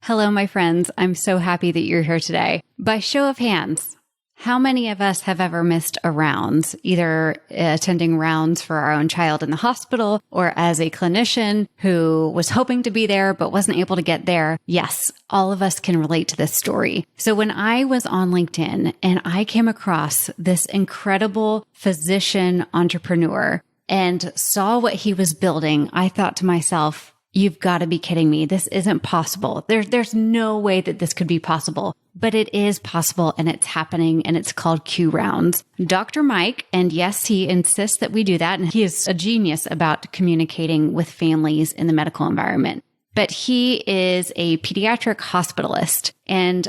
Hello, my friends. I'm so happy that you're here today. By show of hands, how many of us have ever missed a rounds, either attending rounds for our own child in the hospital or as a clinician who was hoping to be there but wasn't able to get there? Yes, all of us can relate to this story. So when I was on LinkedIn and I came across this incredible physician entrepreneur and saw what he was building, I thought to myself, you've got to be kidding me. This isn't possible. There's no way that this could be possible, but it is possible and it's happening and it's called Q Rounds. Dr. Mike, and yes, he insists that we do that. And he is a genius about communicating with families in the medical environment, but he is a pediatric hospitalist. And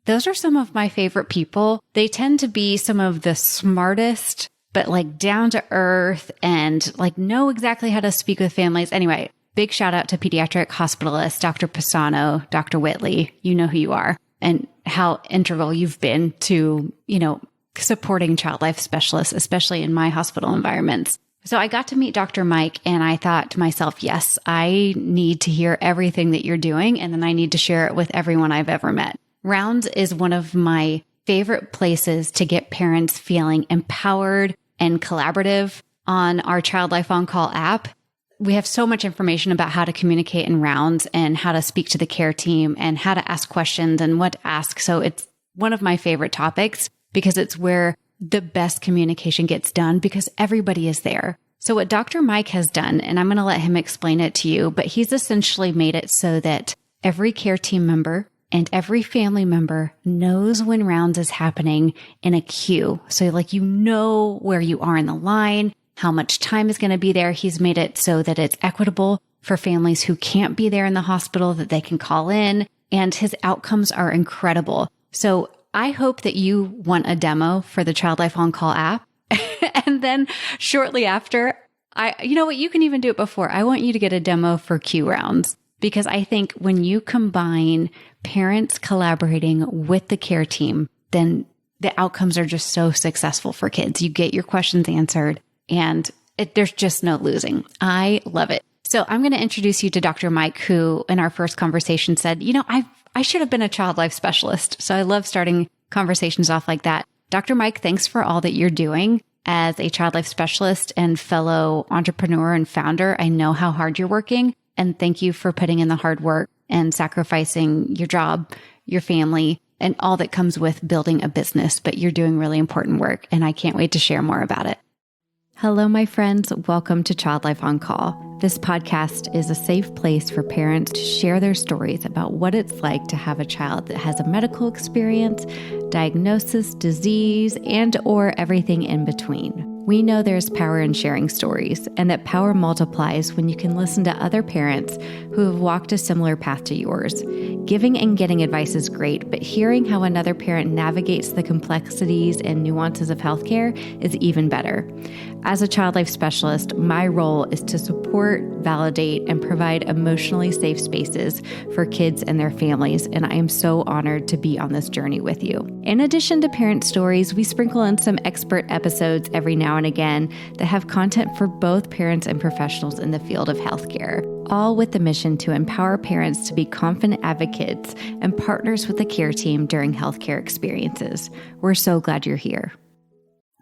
those are some of my favorite people. They tend to be some of the smartest, but like down to earth and like know exactly how to speak with families. Anyway, big shout out to pediatric hospitalist, Dr. Pisano, Dr. Whitley. You know who you are and how integral you've been to, supporting child life specialists, especially in my hospital environments. So I got to meet Dr. Mike and I thought to myself, yes, I need to hear everything that you're doing. And then I need to share it with everyone I've ever met. Rounds is one of my favorite places to get parents feeling empowered and collaborative. On our Child Life On Call app, we have so much information about how to communicate in rounds and how to speak to the care team and how to ask questions and what to ask. So it's one of my favorite topics because it's where the best communication gets done because everybody is there. So what Dr. Mike has done, and I'm going to let him explain it to you, but he's essentially made it so that every care team member and every family member knows when rounds is happening in a queue. So like, where you are in the line, how much time is going to be there. He's made it so that it's equitable for families who can't be there in the hospital, that they can call in, and his outcomes are incredible. So I hope that you want a demo for the Child Life On Call app. And then shortly after, you can even do it before. I want you to get a demo for Q Rounds because I think when you combine parents collaborating with the care team, then the outcomes are just so successful for kids. You get your questions answered. And there's just no losing. I love it. So I'm going to introduce you to Dr. Mike, who in our first conversation said, I should have been a child life specialist. So I love starting conversations off like that. Dr. Mike, thanks for all that you're doing as a child life specialist and fellow entrepreneur and founder. I know how hard you're working. And thank you for putting in the hard work and sacrificing your job, your family, and all that comes with building a business. But you're doing really important work. And I can't wait to share more about it. Hello, my friends. Welcome to Child Life On Call. This podcast is a safe place for parents to share their stories about what it's like to have a child that has a medical experience, diagnosis, disease, and or everything in between. We know there's power in sharing stories and that power multiplies when you can listen to other parents who have walked a similar path to yours. Giving and getting advice is great, but hearing how another parent navigates the complexities and nuances of healthcare is even better. As a child life specialist, my role is to support, validate, and provide emotionally safe spaces for kids and their families, and I am so honored to be on this journey with you. In addition to parent stories, we sprinkle in some expert episodes every now and again that have content for both parents and professionals in the field of healthcare, all with the mission to empower parents to be confident advocates and partners with the care team during healthcare experiences. We're so glad you're here.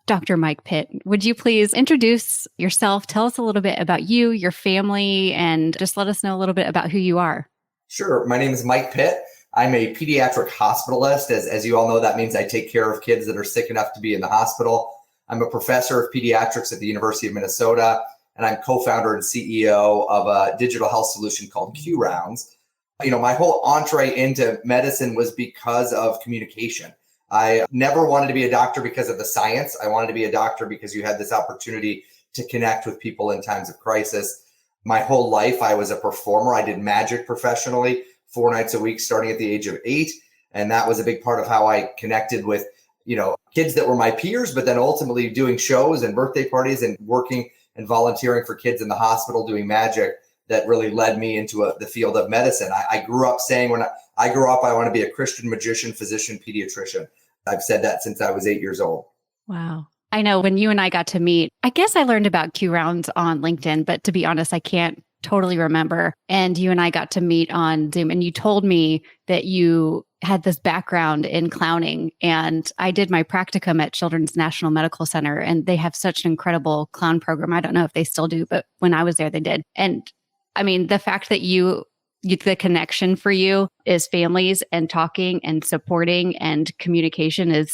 Dr. Mike Pitt, would you please introduce yourself? Tell us a little bit about you, your family, and just let us know a little bit about who you are. Sure. My name is Mike Pitt. I'm a pediatric hospitalist. As you all know, that means I take care of kids that are sick enough to be in the hospital. I'm a professor of pediatrics at the University of Minnesota, and I'm co-founder and CEO of a digital health solution called Q Rounds. My whole entree into medicine was because of communication. I never wanted to be a doctor because of the science. I wanted to be a doctor because you had this opportunity to connect with people in times of crisis. My whole life, I was a performer. I did magic professionally 4 nights a week, starting at the age of 8. And that was a big part of how I connected with, kids that were my peers, but then ultimately doing shows and birthday parties and working and volunteering for kids in the hospital doing magic that really led me into the field of medicine. I grew up saying when I grew up, I want to be a Christian magician, physician, pediatrician. I've said that since I was 8 years old. Wow. I know when you and I got to meet, I guess I learned about Q Rounds on LinkedIn, but to be honest, I can't totally remember. And you and I got to meet on Zoom, and you told me that you had this background in clowning. And I did my practicum at Children's National Medical Center, and they have such an incredible clown program. I don't know if they still do, but when I was there, they did. And I mean, the fact that the connection for you is families and talking and supporting and communication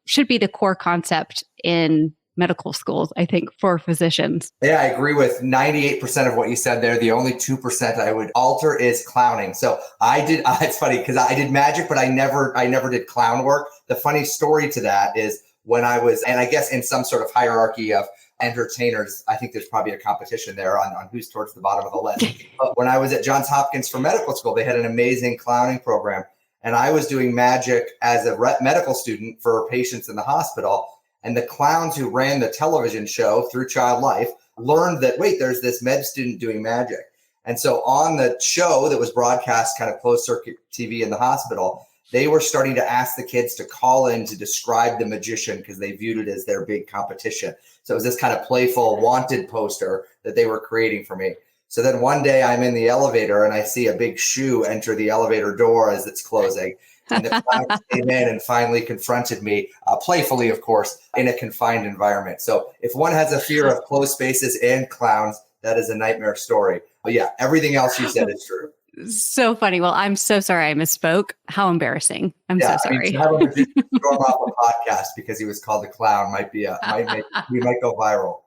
should be the core concept in medical schools, I think, for physicians. Yeah, I agree with 98% of what you said there. The only 2% I would alter is clowning. So it's funny because I did magic, but I never did clown work. The funny story to that is when I was, and I guess in some sort of hierarchy of entertainers, I think there's probably a competition there on who's towards the bottom of the list. But when I was at Johns Hopkins for medical school, they had an amazing clowning program. And I was doing magic as a medical student for patients in the hospital. And the clowns who ran the television show Through Child Life learned that, wait, there's this med student doing magic. And so on the show that was broadcast kind of closed circuit TV in the hospital, they were starting to ask the kids to call in to describe the magician because they viewed it as their big competition. So it was this kind of playful wanted poster that they were creating for me. So then one day I'm in the elevator and I see a big shoe enter the elevator door as it's closing. And the clowns came in and finally confronted me, playfully, of course, in a confined environment. So if one has a fear of closed spaces and clowns, that is a nightmare story. But yeah, everything else you said is true. So funny. Well, I'm so sorry I misspoke. How embarrassing. I'm so sorry. To have a magician thrown off a podcast because he was called a clown we might go viral.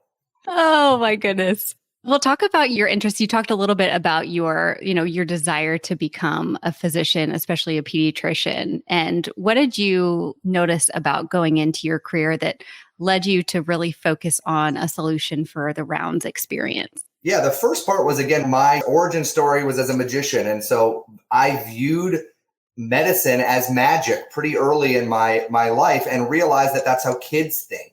Oh my goodness. Well, talk about your interests. You talked a little bit about your desire to become a physician, especially a pediatrician. And what did you notice about going into your career that led you to really focus on a solution for the rounds experience? Yeah, the first part was, again, my origin story was as a magician. And so I viewed medicine as magic pretty early in my life and realized that that's how kids think.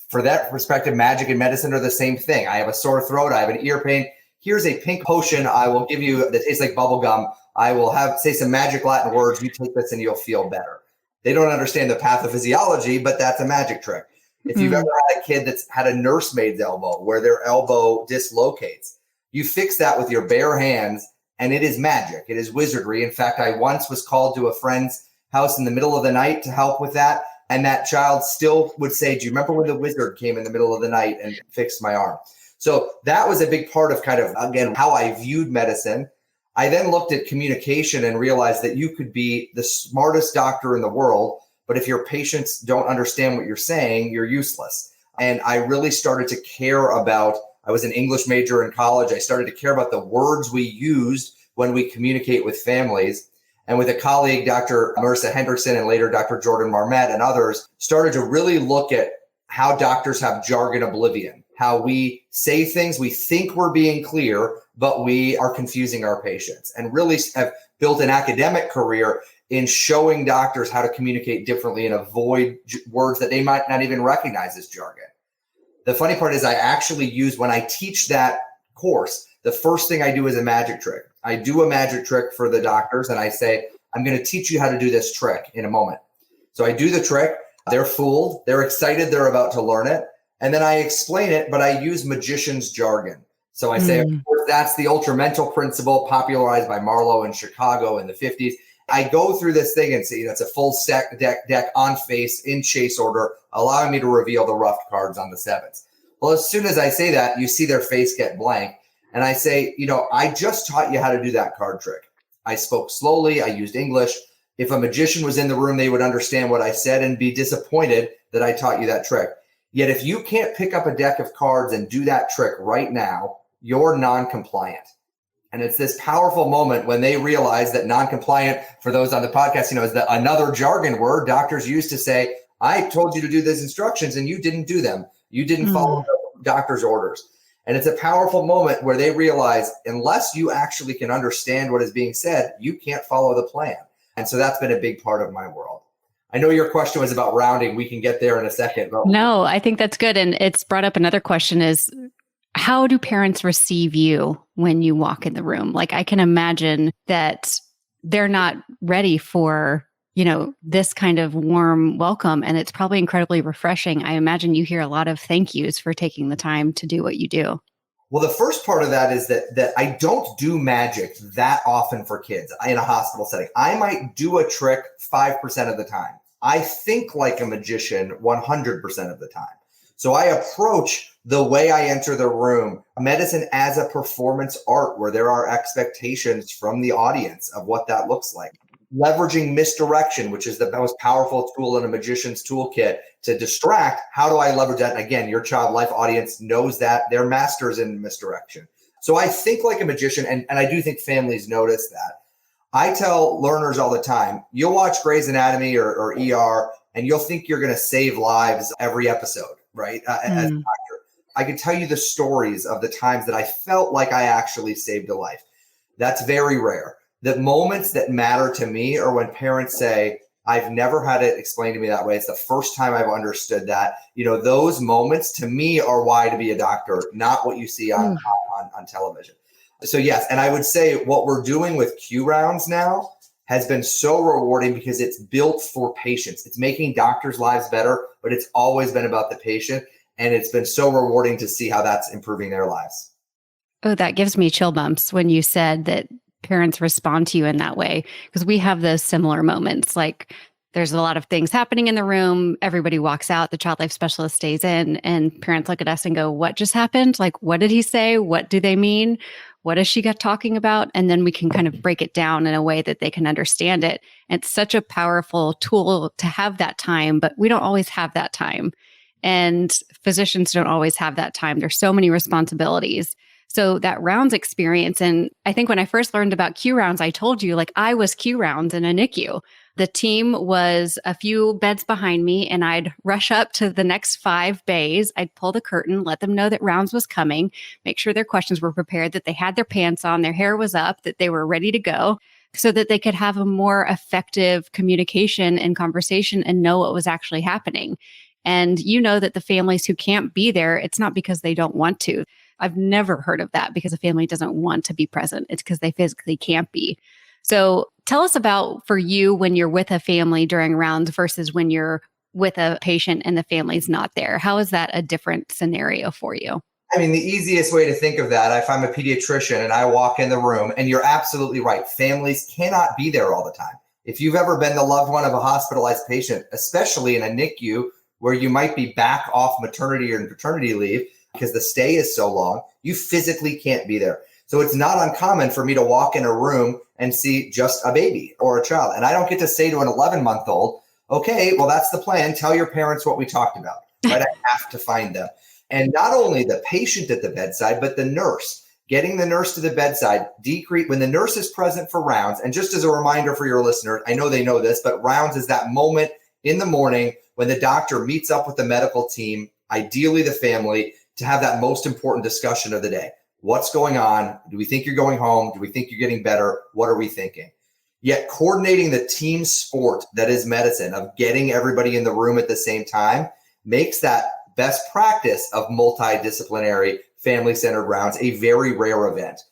For that perspective, magic and medicine are the same thing. I have a sore throat. I have an ear pain. Here's a pink potion I will give you that tastes like bubble gum. I will say some magic Latin words. You take this and you'll feel better. They don't understand the pathophysiology, but that's a magic trick. If you've ever had a kid that's had a nursemaid's elbow where their elbow dislocates, you fix that with your bare hands and it is magic. It is wizardry. In fact, I once was called to a friend's house in the middle of the night to help with that. And that child still would say, do you remember when the wizard came in the middle of the night and fixed my arm? So that was a big part of kind of, again, how I viewed medicine. I then looked at communication and realized that you could be the smartest doctor in the world, but if your patients don't understand what you're saying, you're useless. And I really started to care about, I was an English major in college. I started to care about the words we used when we communicate with families. And with a colleague, Dr. Marissa Hendrickson, and later Dr. Jordan Marmette and others, started to really look at how doctors have jargon oblivion, how we say things, we think we're being clear, but we are confusing our patients, and really have built an academic career in showing doctors how to communicate differently and avoid words that they might not even recognize as jargon. The funny part is I actually use, when I teach that course, the first thing I do is a magic trick. I do a magic trick for the doctors and I say, I'm going to teach you how to do this trick in a moment. So I do the trick. They're fooled. They're excited. They're about to learn it. And then I explain it, but I use magician's jargon. So I say, of course, that's the ultramental principle popularized by Marlowe in Chicago in the 50s. I go through this thing and say, it's a full deck on face in chase order, allowing me to reveal the rough cards on the sevens. Well, as soon as I say that, you see their face get blank. And I say, I just taught you how to do that card trick. I spoke slowly. I used English. If a magician was in the room, they would understand what I said and be disappointed that I taught you that trick. Yet if you can't pick up a deck of cards and do that trick right now, you're non-compliant. And it's this powerful moment when they realize that non-compliant, for those on the podcast, is another jargon word doctors use to say, I told you to do these instructions and you didn't do them. You didn't follow the doctor's orders. And it's a powerful moment where they realize, unless you actually can understand what is being said, you can't follow the plan. And so that's been a big part of my world. I know your question was about rounding. We can get there in a second. But no, I think that's good. And it's brought up another question is, how do parents receive you when you walk in the room? Like, I can imagine that they're not ready for, this kind of warm welcome. And it's probably incredibly refreshing. I imagine you hear a lot of thank yous for taking the time to do what you do. Well, the first part of that is that I don't do magic that often for kids in a hospital setting. I might do a trick 5% of the time. I think like a magician 100% of the time. So I approach the way I enter the room, medicine as a performance art where there are expectations from the audience of what that looks like. Leveraging misdirection, which is the most powerful tool in a magician's toolkit to distract. How do I leverage that? And again, your child life audience knows that they're masters in misdirection. So I think like a magician, and I do think families notice that. I tell learners all the time, you'll watch Grey's Anatomy or ER, and you'll think you're going to save lives every episode, right? As a doctor. I can tell you the stories of the times that I felt like I actually saved a life. That's very rare. The moments that matter to me are when parents say, I've never had it explained to me that way. It's the first time I've understood that. Those moments to me are why to be a doctor, not what you see on television. So yes, and I would say what we're doing with Q rounds now has been so rewarding because it's built for patients. It's making doctors' lives better, but it's always been about the patient. And it's been so rewarding to see how that's improving their lives. Oh, that gives me chill bumps when you said that parents respond to you in that way, because we have those similar moments. Like there's a lot of things happening in the room. Everybody walks out. The child life specialist stays in, and parents look at us and go, what just happened? Like, what did he say? What do they mean? What is she talking about? And then we can kind of break it down in a way that they can understand it. And it's such a powerful tool to have that time, but we don't always have that time. And physicians don't always have that time. There's so many responsibilities. So that rounds experience. And I think when I first learned about Q rounds, I told you, like, I was Q rounds in a NICU. The team was a few beds behind me, and I'd rush up to the next 5 bays. I'd pull the curtain, let them know that rounds was coming, make sure their questions were prepared, that they had their pants on, their hair was up, that they were ready to go, so that they could have a more effective communication and conversation and know what was actually happening. And that the families who can't be there, it's not because they don't want to. I've never heard of that because a family doesn't want to be present. It's because they physically can't be. So tell us about for you when you're with a family during rounds versus when you're with a patient and the family's not there. How is that a different scenario for you? I mean, the easiest way to think of that, if I'm a pediatrician and I walk in the room, and you're absolutely right, families cannot be there all the time. If you've ever been the loved one of a hospitalized patient, especially in a NICU where you might be back off maternity or paternity leave, because the stay is so long, you physically can't be there. So it's not uncommon for me to walk in a room and see just a baby or a child. And I don't get to say to an 11-month-old, okay, well, that's the plan. Tell your parents what we talked about, right? I have to find them. And not only the patient at the bedside, but the nurse. Getting the nurse to the bedside, when the nurse is present for rounds. And just as a reminder for your listeners, I know they know this, but rounds is that moment in the morning when the doctor meets up with the medical team, ideally the family, to have that most important discussion of the day. What's going on? Do we think you're going home? Do we think you're getting better? What are we thinking? Yet coordinating the team sport that is medicine of getting everybody in the room at the same time makes that best practice of multidisciplinary family-centered rounds a very rare event.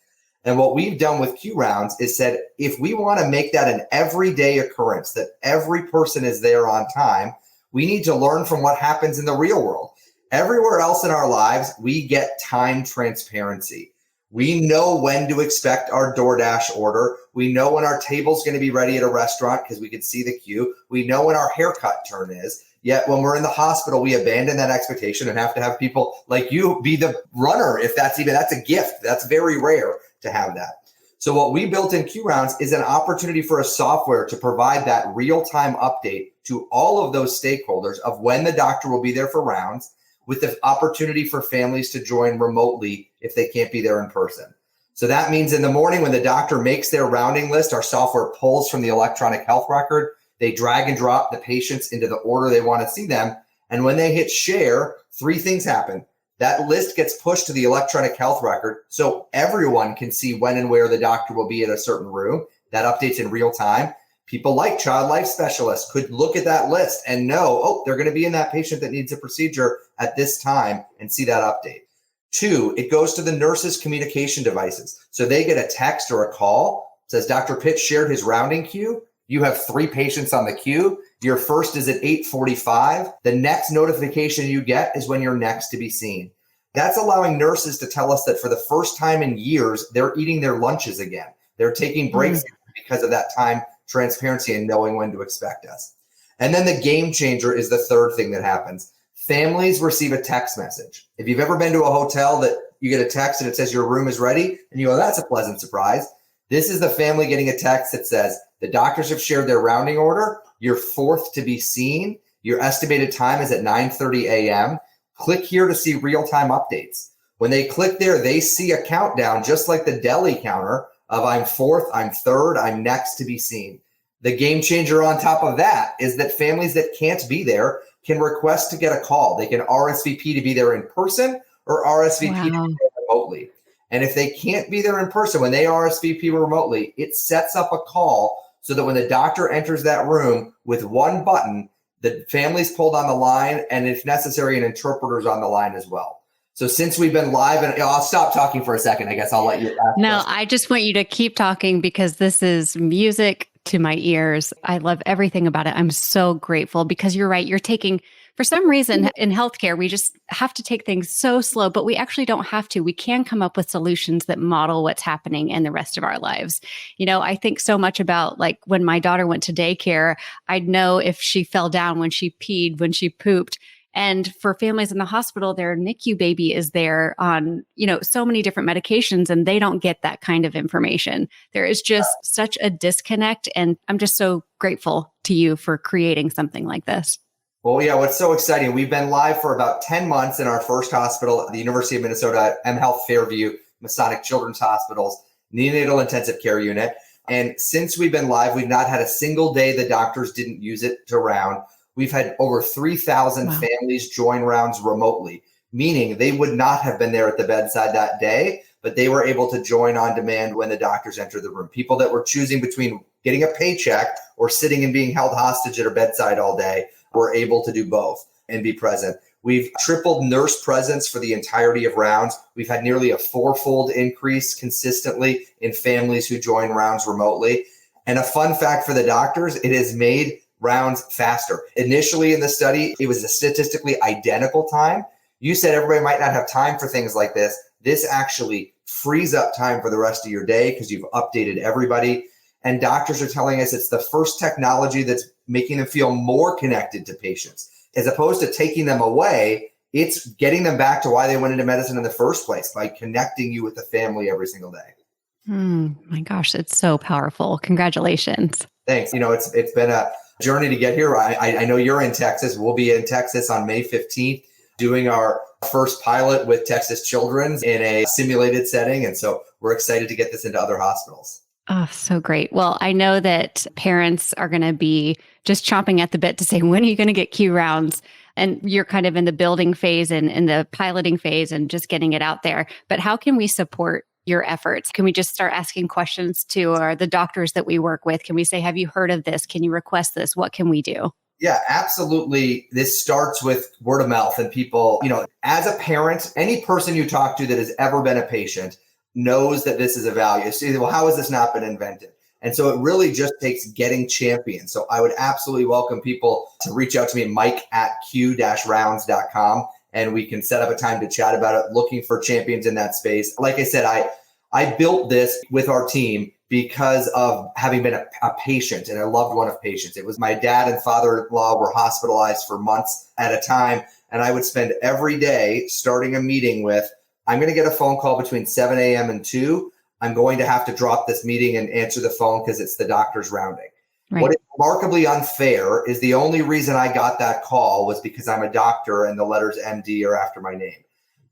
And what we've done with Q rounds is said, if we want to make that an everyday occurrence, that every person is there on time, we need to learn from what happens in the real world. Everywhere else in our lives, we get time transparency. We know when to expect our DoorDash order. We know when our table's going to be ready at a restaurant because we can see the queue. We know when our haircut turn is. Yet when we're in the hospital, we abandon that expectation and have to have people like you be the runner. If that's a gift. That's very rare to have that. So what we built in Q rounds is an opportunity for a software to provide that real-time update to all of those stakeholders of when the doctor will be there for rounds, with the opportunity for families to join remotely if they can't be there in person. So that means in the morning when the doctor makes their rounding list, our software pulls from the electronic health record. They drag and drop the patients into the order they want to see them. And when they hit share, 3 things happen. That list gets pushed to the electronic health record so everyone can see when and where the doctor will be at a certain room. That updates in real time. People like child life specialists could look at that list and know, oh, they're going to be in that patient that needs a procedure at this time and see that update. 2, it goes to the nurse's communication devices. So they get a text or a call, says Dr. Pitt shared his rounding queue. You have 3 patients on the queue. Your first is at 8:45. The next notification you get is when you're next to be seen. That's allowing nurses to tell us that for the first time in years, they're eating their lunches again. They're taking breaks because of that time transparency and knowing when to expect us. And then the game changer is the third thing that happens. Families receive a text message. If you've ever been to a hotel that you get a text and it says your room is ready, and you go, that's a pleasant surprise. This is the family getting a text that says, the doctors have shared their rounding order. You're fourth to be seen. Your estimated time is at 9:30 a.m. Click here to see real-time updates. When they click there, they see a countdown, just like the deli counter of I'm fourth, I'm third, I'm next to be seen. The game changer on top of that is that families that can't be there can request to get a call. They can RSVP to be there in person or RSVP to be there remotely. And if they can't be there in person, when they RSVP remotely, it sets up a call so that when the doctor enters that room with one button, the family's pulled on the line, and if necessary, an interpreter's on the line as well. So since we've been live, and I'll stop talking for a second. I guess I'll let you ask. No, I just want you to keep talking because this is music to my ears. I love everything about it. I'm so grateful because you're right. You're taking, for some reason in healthcare, we just have to take things so slow, but we actually don't have to. We can come up with solutions that model what's happening in the rest of our lives. You know, I think so much about like when my daughter went to daycare, I'd know if she fell down, when she peed, when she pooped. And for families in the hospital, their NICU baby is there on, you know, so many different medications, and they don't get that kind of information. There is just such a disconnect. And I'm just so grateful to you for creating something like this. Well, yeah, what's so exciting, we've been live for about 10 months in our first hospital at the University of Minnesota, mHealth Fairview, Masonic Children's Hospital's neonatal intensive care unit. And since we've been live, we've not had a single day the doctors didn't use it to round. We've had over 3,000 families join rounds remotely, meaning they would not have been there at the bedside that day, but they were able to join on demand when the doctors entered the room. People that were choosing between getting a paycheck or sitting and being held hostage at a bedside all day were able to do both and be present. We've tripled nurse presence for the entirety of rounds. We've had nearly a 4-fold increase consistently in families who join rounds remotely. And a fun fact for the doctors, it has made rounds faster. Initially in the study, it was a statistically identical time. You said everybody might not have time for things like this. This actually frees up time for the rest of your day because you've updated everybody. And doctors are telling us it's the first technology that's making them feel more connected to patients. As opposed to taking them away, it's getting them back to why they went into medicine in the first place, by connecting you with the family every single day. My gosh, it's so powerful. Congratulations. Thanks. You know, it's been a journey to get here. I know you're in Texas. We'll be in Texas on May 15th doing our first pilot with Texas Children's in a simulated setting. And so we're excited to get this into other hospitals. Oh, so great. Well, I know that parents are going to be just chomping at the bit to say, when are you going to get Q rounds? And you're kind of in the building phase and in the piloting phase and just getting it out there. But how can we support your efforts? Can we just start asking questions to the doctors that we work with? Can we say, have you heard of this? Can you request this? What can we do? Yeah, absolutely. This starts with word of mouth, and people, you know, as a parent, any person you talk to that has ever been a patient knows that this is a value. So you say, well, how has this not been invented? And so it really just takes getting champions. So I would absolutely welcome people to reach out to me, mike@q-rounds.com, and we can set up a time to chat about it, looking for champions in that space. Like I said, I built this with our team because of having been a patient and a loved one of patients. It was my dad and father-in-law were hospitalized for months at a time. And I would spend every day starting a meeting with, I'm going to get a phone call between 7 a.m. and 2. I'm going to have to drop this meeting and answer the phone because it's the doctor's rounding. Right. What is remarkably unfair is the only reason I got that call was because I'm a doctor and the letters MD are after my name.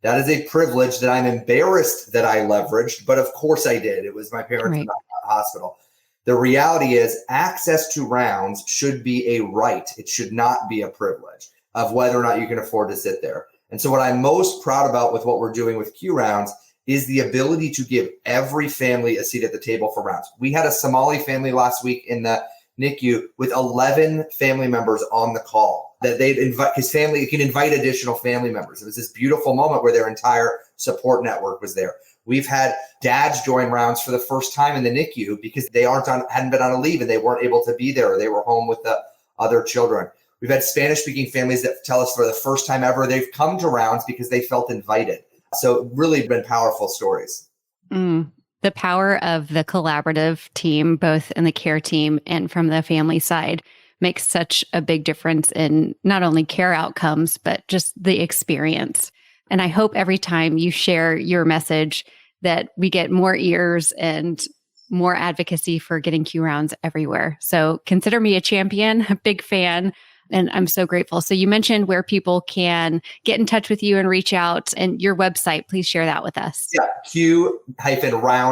That is a privilege that I'm embarrassed that I leveraged, but of course I did. It was my parents in the hospital. The reality is access to rounds should be a right. It should not be a privilege of whether or not you can afford to sit there. And so what I'm most proud about with what we're doing with Q Rounds is the ability to give every family a seat at the table for rounds. We had a Somali family last week in the NICU with 11 family members on the call that they'd invite his family. You can invite additional family members. It was this beautiful moment where their entire support network was there. We've had dads join rounds for the first time in the NICU because they hadn't been on a leave and they weren't able to be there, or they were home with the other children. We've had Spanish-speaking families that tell us for the first time ever they've come to rounds because they felt invited. So really been powerful stories. The power of the collaborative team, both in the care team and from the family side, makes such a big difference in not only care outcomes, but just the experience. And I hope every time you share your message that we get more ears and more advocacy for getting Q rounds everywhere. So consider me a champion, a big fan, and I'm so grateful. So you mentioned where people can get in touch with you and reach out, and your website. Please share that with us. Yeah, q-rounds.com.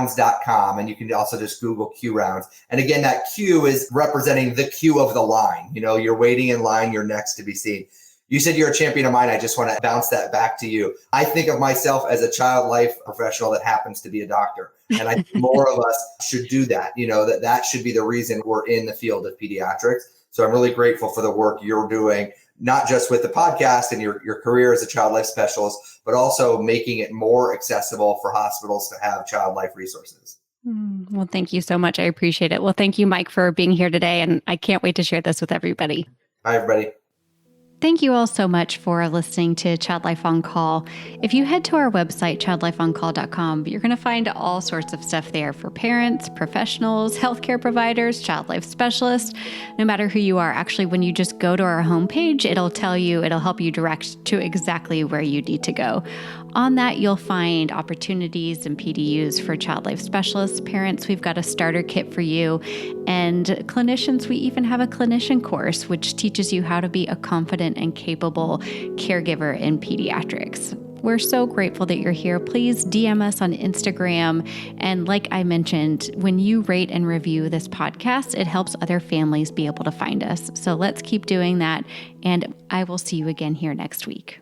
And you can also just Google Q rounds. And again, that Q is representing the queue of the line. You're waiting in line, you're next to be seen. You said you're a champion of mine. I just want to bounce that back to you. I think of myself as a child life professional that happens to be a doctor. And I think more of us should do that. That should be the reason we're in the field of pediatrics. So I'm really grateful for the work you're doing, not just with the podcast and your career as a child life specialist, but also making it more accessible for hospitals to have child life resources. Well, thank you so much. I appreciate it. Well, thank you, Mike, for being here today. And I can't wait to share this with everybody. Bye, everybody. Thank you all so much for listening to Child Life on Call. If you head to our website, childlifeoncall.com, you're going to find all sorts of stuff there for parents, professionals, healthcare providers, child life specialists, no matter who you are. Actually, when you just go to our homepage, it'll help you direct to exactly where you need to go. On that, you'll find opportunities and PDUs for child life specialists, parents. We've got a starter kit for you, and clinicians. We even have a clinician course, which teaches you how to be a confident and capable caregiver in pediatrics. We're so grateful that you're here. Please DM us on Instagram. And like I mentioned, when you rate and review this podcast, it helps other families be able to find us. So let's keep doing that. And I will see you again here next week.